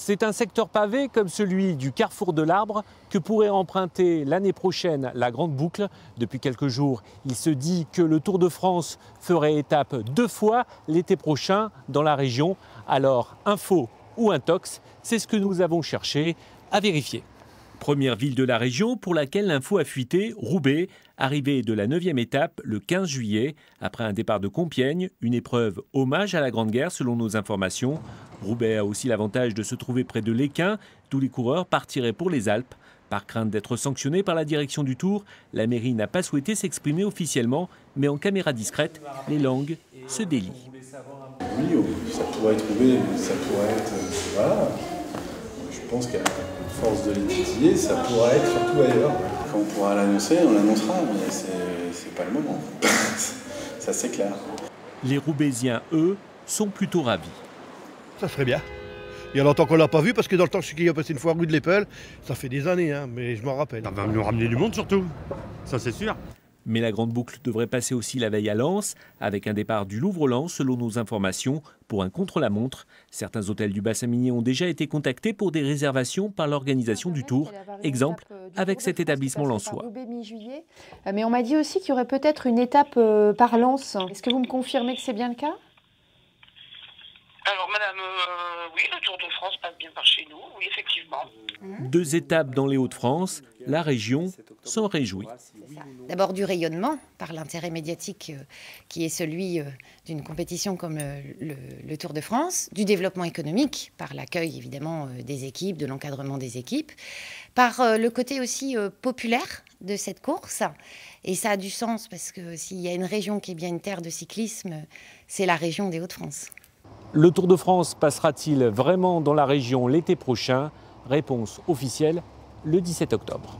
C'est un secteur pavé comme celui du carrefour de l'Arbre que pourrait emprunter l'année prochaine la Grande Boucle. Depuis quelques jours, il se dit que le Tour de France ferait étape 2 fois l'été prochain dans la région. Alors, info ou intox, c'est ce que nous avons cherché à vérifier. Première ville de la région pour laquelle l'info a fuité, Roubaix, arrivée de la 9e étape le 15 juillet. Après un départ de Compiègne, une épreuve hommage à la Grande Guerre selon nos informations. Roubaix a aussi l'avantage de se trouver près de l'Équin, d'où les coureurs partiraient pour les Alpes. Par crainte d'être sanctionnés par la direction du Tour, la mairie n'a pas souhaité s'exprimer officiellement, mais en caméra discrète, les langues se délient. Oui, ça pourrait être Roubaix, mais ça pourrait être... voilà. Je pense qu'à force de les titiller, ça pourra être surtout ailleurs. Quand on pourra l'annoncer, on l'annoncera, mais c'est pas le moment. Ça c'est clair. Les Roubaisiens, eux, sont plutôt ravis. Ça serait bien. Il y a longtemps qu'on ne l'a pas vu, parce que dans le temps que je suis qui a passé une fois rue de l'Épelle, ça fait des années, hein, mais je m'en rappelle. Ça va nous ramener du monde surtout, ça c'est sûr. Mais la Grande Boucle devrait passer aussi la veille à Lens, avec un départ du Louvre-Lens selon nos informations, pour un contre-la-montre. Certains hôtels du Bassin-Minier ont déjà été contactés pour des réservations par l'organisation du Tour. Exemple avec cet établissement lensois. Mais on m'a dit aussi qu'il y aurait peut-être une étape par Lens. Est-ce que vous me confirmez que c'est bien le cas ? Alors madame, oui, le Tour de France passe bien par chez nous, oui effectivement. 2 étapes dans les Hauts-de-France, la région s'en réjouit. D'abord du rayonnement par l'intérêt médiatique qui est celui d'une compétition comme le Tour de France, du développement économique par l'accueil évidemment des équipes, de l'encadrement des équipes, par le côté aussi populaire de cette course. Et ça a du sens parce que s'il y a une région qui est bien une terre de cyclisme, c'est la région des Hauts-de-France. Le Tour de France passera-t-il vraiment dans la région l'été prochain ? Réponse officielle le 17 octobre.